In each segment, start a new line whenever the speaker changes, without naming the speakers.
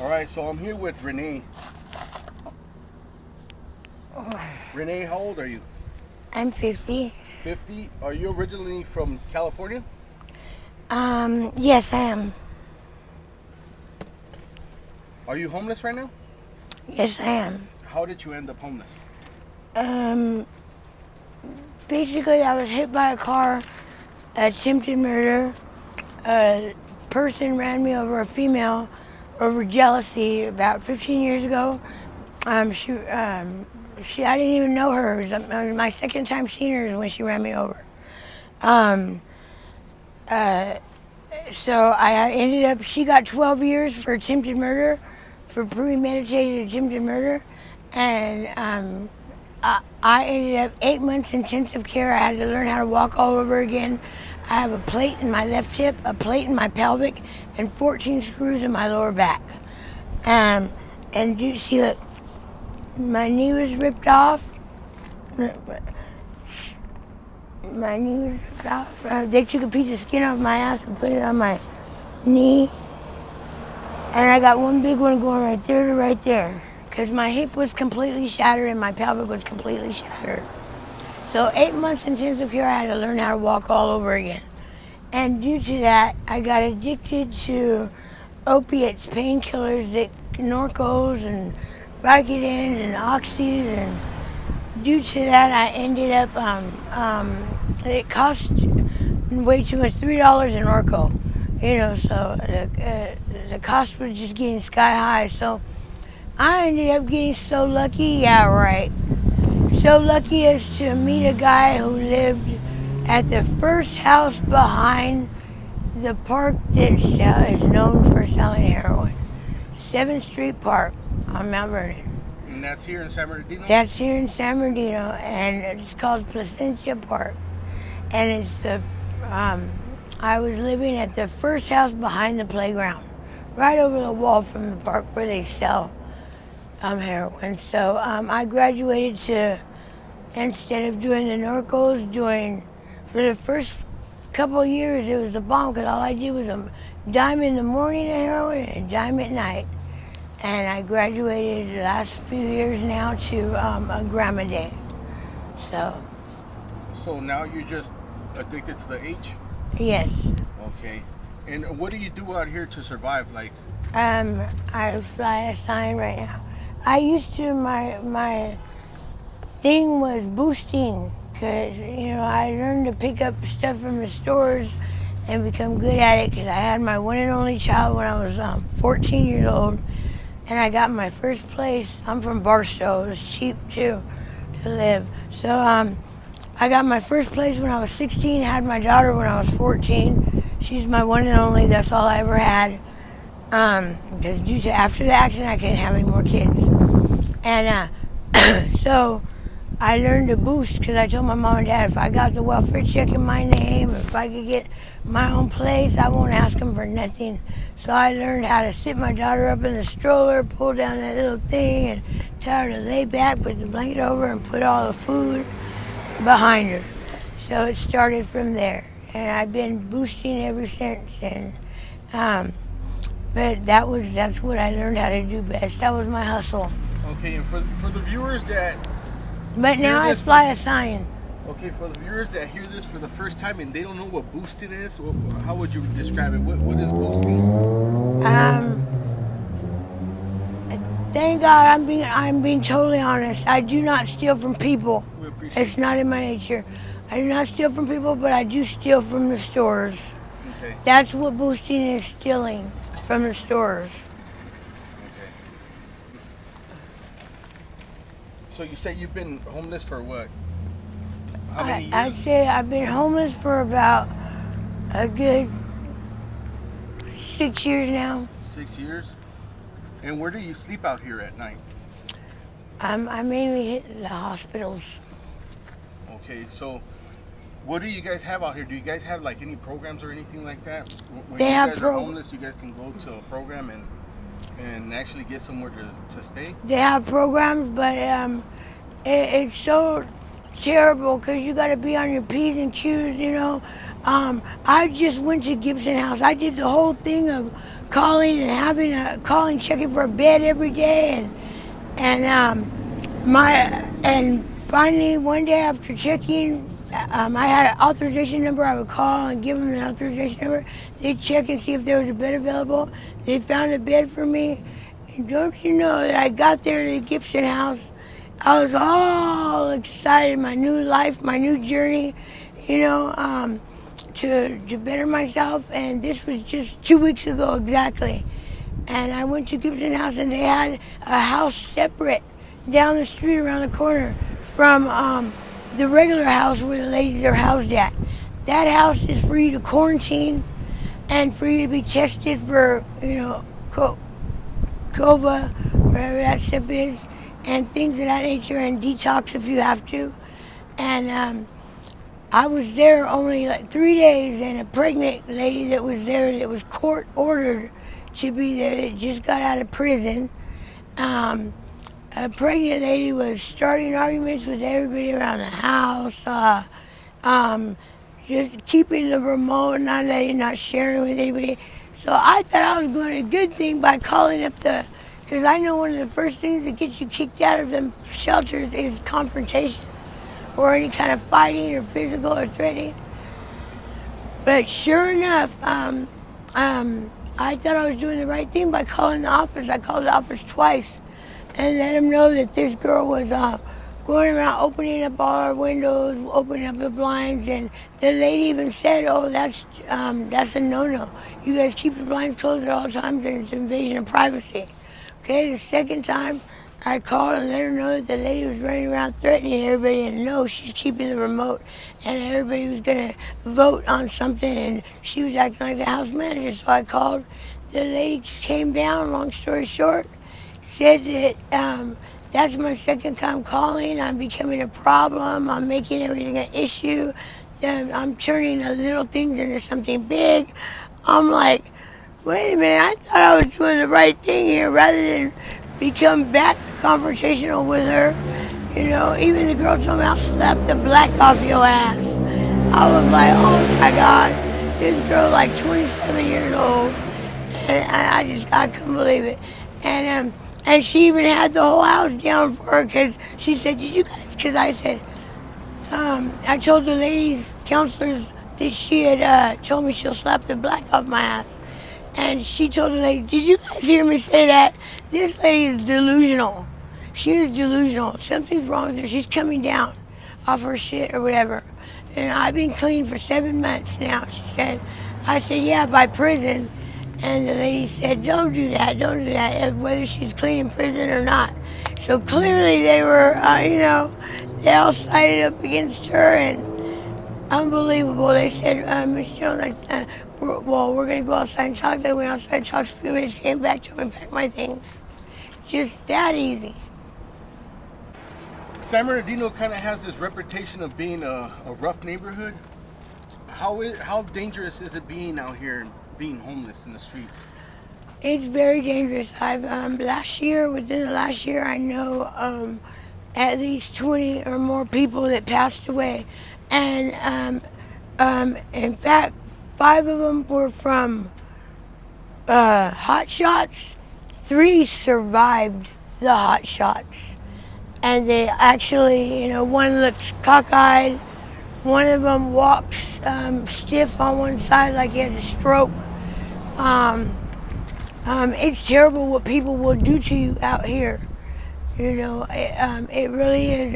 All right, so I'm here with Renee. Renee, how old are you?
I'm 50.
50. Are you originally from California?
Yes, I am.
Are you homeless right now?
Yes, I am.
How did you end up homeless?
Um, Basically, I was hit by a car, attempted murder. A person ran me over, a female, over jealousy about 15 years ago. I didn't even know her. It was my second time seeing her is when she ran me over. Um, so I ended up, she got 12 years for attempted murder, for premeditated attempted murder. And I ended up 8 months intensive care. I had to learn how to walk all over again. I have a plate in my left hip, a plate in my pelvic, and 14 screws in my lower back. Um, and you see, look, my knee was ripped off. My knee was ripped off. They took a piece of skin off my ass and put it on my knee. And I got one big one going right there to right there. Because my hip was completely shattered and my pelvic was completely shattered. So 8 months intensive care, I had to learn how to walk all over again. And due to that, I got addicted to opiates, painkillers, that Norcos and Vicodin and Oxys. And due to that, I ended up, it cost way too much, $3 in Norco. So the cost was just getting sky high. So I ended up getting so lucky, yeah, right. So lucky as to meet a guy who lived at the first house behind the park that is known for selling heroin. 7th Street Park on Mount Vernon.
And that's here in San Bernardino?
That's here in San Bernardino, and it's called Placentia Park. And I was living at the first house behind the playground, right over the wall from the park where they sell heroin. So I graduated to, instead of doing the Norcos, for the first couple of years, it was the bomb, because all I did was a dime in the morning of heroin and a dime at night. And I graduated the last few years now to a gram a day.
So now you're just addicted to the H?
Yes.
Okay. And what do you do out here to survive? Like,
I fly a sign right now. I used to, my thing was boosting, because, I learned to pick up stuff from the stores and become good at it, because I had my one and only child when I was 14 years old, and I got my first place. I'm from Barstow. It was cheap, too, to live. So I got my first place when I was 16, had my daughter when I was 14. She's my one and only. That's all I ever had. Because after the accident, I couldn't have any more kids. And so I learned to boost, because I told my mom and dad, if I got the welfare check in my name, if I could get my own place, I won't ask them for nothing. So I learned how to sit my daughter up in the stroller, pull down that little thing, and tell her to lay back, put the blanket over, and put all the food behind her. So it started from there, and I've been boosting ever since. And but that's what I learned how to do best. That was my hustle.
okay, and for the viewers that
But now I fly a sign.
Okay, for the viewers that hear this for the first time and they don't know what boosting is, how would you describe it? What is boosting?
Um, Thank God, I'm being totally honest. I do not steal from people.
We appreciate
It's not in my nature. I do not steal from people, but I do steal from the stores.
it. Okay.
That's what boosting is, stealing from the stores.
Okay. So you say you've been homeless for what? How many years?
I say I've been homeless for about a good 6 years now.
6 years. And where do you sleep out here at night?
I mainly hit the hospitals.
Okay, so what do you guys have out here? Do you guys have like any programs or anything like that? When
They
you
have
guys are homeless, you guys can go to a program and actually get somewhere to stay?
They have programs, but it's so terrible, because you got to be on your P's and Q's, I just went to Gibson House. I did the whole thing of calling and having a calling, checking for a bed every day, and finally one day after checking, I had an authorization number. I would call and give them an authorization number. They'd check and see if there was a bed available. They found a bed for me. And don't you know that I got there to the Gibson house, I was all excited, my new life, my new journey, you know, to better myself. And this was just 2 weeks ago exactly. And I went to Gibson house, and they had a house separate down the street around the corner from the regular house where the ladies are housed at. That house is for you to quarantine and for you to be tested for, you know, COVA, whatever that stuff is, and things of that nature, and detox if you have to. And I was there only like 3 days, and a pregnant lady that was there that was court ordered to be there that just got out of prison. A pregnant lady was starting arguments with everybody around the house, just keeping the remote, not sharing with anybody. So I thought I was doing a good thing by calling up because I know one of the first things that gets you kicked out of them shelters is confrontation or any kind of fighting or physical or threatening. But sure enough, I thought I was doing the right thing by calling the office. I called the office twice and let them know that this girl was going around opening up all our windows, opening up the blinds, and the lady even said, "Oh, that's a no-no. You guys keep the blinds closed at all times, and it's invasion of privacy." Okay, the second time I called and let her know that the lady was running around threatening everybody, and no, she's keeping the remote, and everybody was gonna vote on something, and she was acting like the house manager. So I called. The lady came down. Long story short, said that that's my second time calling. I'm becoming a problem. I'm making everything an issue. I'm turning the little things into something big. I'm like, wait a minute, I thought I was doing the right thing here rather than become back confrontational with her. You know, even the girl told me I'll slap the black off your ass. I was like, oh my God, this girl like 27 years old. And I couldn't believe it. And she even had the whole house down for her because she said, did you guys, because I said, I told the ladies, counselors, that she had told me she'll slap the black off my ass. And she told the lady, did you guys hear me say that? This lady is delusional. She is delusional. Something's wrong with her. She's coming down off her shit or whatever. And I've been clean for 7 months now, she said. I said, yeah, by prison. And the lady said, don't do that, whether she's clean in prison or not. So clearly they were, they all sided up against her, and unbelievable. They said, Miss Jones, we're going to go outside and talk. They went outside, talked for a few minutes, came back to me and packed my things. Just that easy.
San Bernardino kind of has this reputation of being a rough neighborhood. How dangerous is it being out here and being homeless in the streets?
It's very dangerous. I've within the last year, I know at least 20 or more people that passed away, and in fact, 5 of them were from hot shots. 3 survived the hot shots, and they actually, one looks cockeyed. One of them walks stiff on one side like he has a stroke. It's terrible what people will do to you out here. It really is.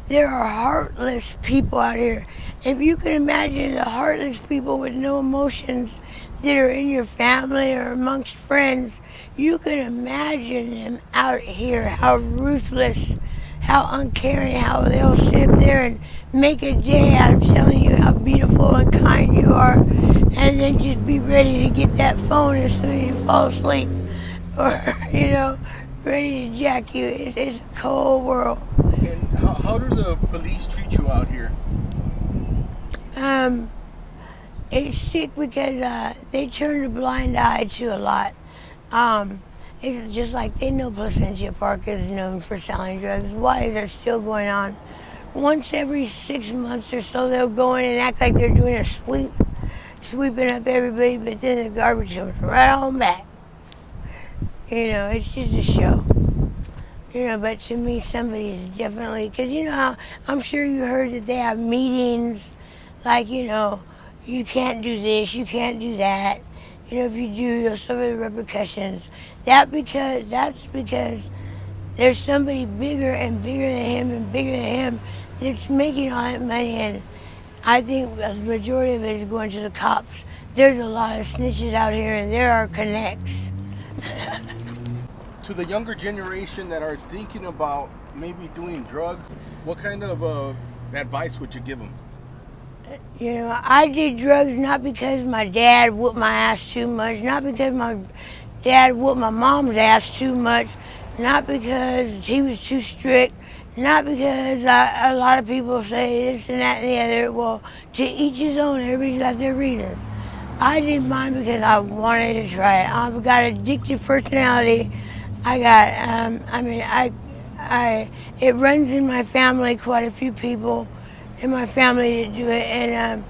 There are heartless people out here. If you can imagine the heartless people with no emotions that are in your family or amongst friends, you can imagine them out here, how ruthless, how uncaring, how they'll sit up there and make a day out of telling you how beautiful and kind you are, and then just be ready to get that phone as soon as you fall asleep, or ready to jack you. It's a cold world.
And how do the police treat you out here?
It's sick because they turn a blind eye to a lot. It's just like they know Placentia Park is known for selling drugs. Why is that still going on? Once every 6 months or so, they'll go in and act like they're doing a sweep, sweeping up everybody, but then the garbage comes right on back. It's just a show. But to me, somebody's definitely, because I'm sure you heard that they have meetings, like, you can't do this, you can't do that. If you do, you'll suffer the repercussions. That's because there's somebody bigger and bigger than him and bigger than him that's making all that money, and I think the majority of it is going to the cops. There's a lot of snitches out here, and there are connects.
To the younger generation that are thinking about maybe doing drugs, what kind of advice would you give them?
I did drugs not because my dad whooped my ass too much, not because my dad whooped my mom's ass too much, not because he was too strict, not because a lot of people say this and that and the other. Well, to each his own, everybody's got their reasons. I did mine because I wanted to try it. I've got an addictive personality. I got, it runs in my family, quite a few people in my family that do it, and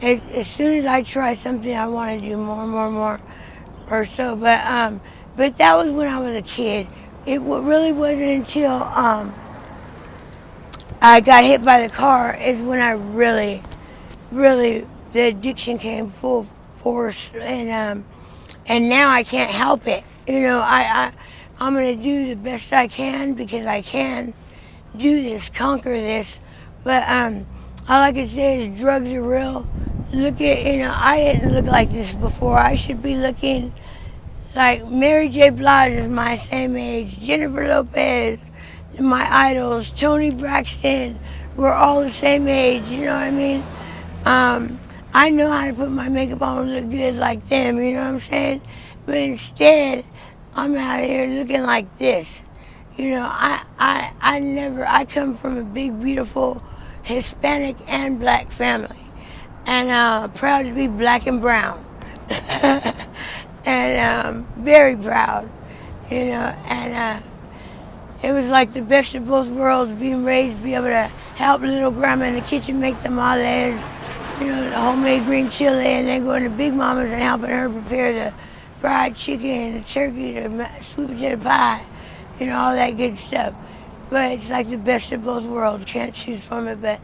as soon as I try something, I want to do more and more and more, or so. But that was when I was a kid. It really wasn't until I got hit by the car is when I really, really, the addiction came full force, and now I can't help it. I'm gonna do the best I can because I can do this, conquer this. But all I can say is drugs are real. Look at, I didn't look like this before. I should be looking like Mary J. Blige is my same age, Jennifer Lopez, my idols, Toni Braxton, we're all the same age, you know what I mean? I know how to put my makeup on and look good like them, you know what I'm saying? But instead, I'm out here looking like this. I come from a big, beautiful Hispanic and black family. And proud to be black and brown. And very proud, and it was like the best of both worlds, being raised to be able to help little grandma in the kitchen make tamales, the homemade green chili, and then going to Big Mama's and helping her prepare the fried chicken and the turkey, the sweet potato pie, all that good stuff. But it's like the best of both worlds. Can't choose from it. But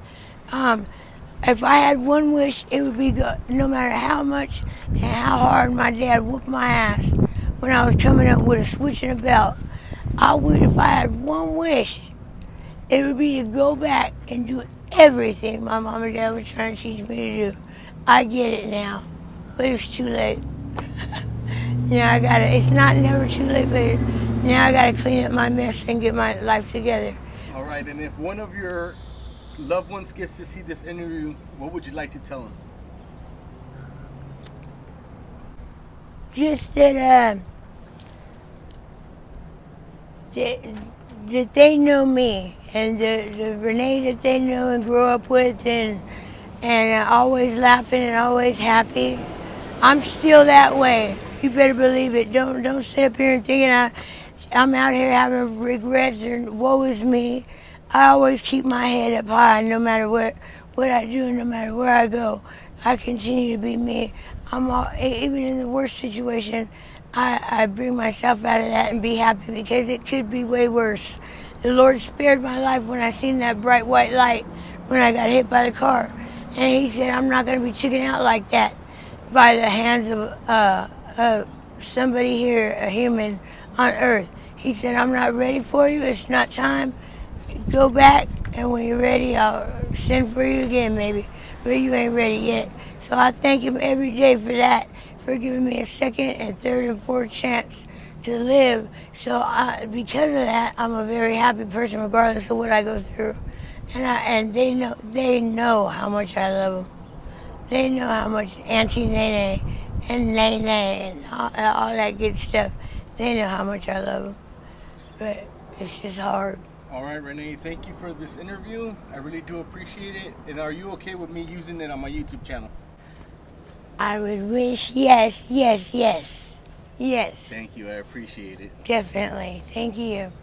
if I had one wish, it would be good. No matter how much and how hard my dad whooped my ass when I was coming up with a switch and a belt, if I had one wish, it would be to go back and do everything my mom and dad were trying to teach me to do. I get it now, but it's too late. Now it's not never too late, but now I gotta clean up my mess and get my life together.
All right, and if one of your loved ones gets to see this interview, what would you like to tell them?
Just that that they know me, and the Renee that they know and grew up with, and always laughing and always happy. I'm still that way. You better believe it. Don't sit up here and thinking I'm out here having regrets and woe is me. I always keep my head up high, no matter what I do, no matter where I go. I continue to be me. Even in the worst situation, I bring myself out of that and be happy, because it could be way worse. The Lord spared my life when I seen that bright white light when I got hit by the car. And he said, I'm not going to be chicking out like that by the hands of somebody here, a human on earth. He said, I'm not ready for you. It's not time. Go back, and when you're ready, I'll send for you again, maybe. But you ain't ready yet. So I thank him every day for that, for giving me a second and third and fourth chance to live. So because of that, I'm a very happy person, regardless of what I go through. And they know how much I love them. They know how much Auntie Nene and Nene and all that good stuff. They know how much I love them. But it's just hard.
All right, Renee, thank you for this interview. I really do appreciate it. And are you okay with me using it on my YouTube channel?
I would wish, yes.
Thank you, I appreciate it.
Definitely. Thank you.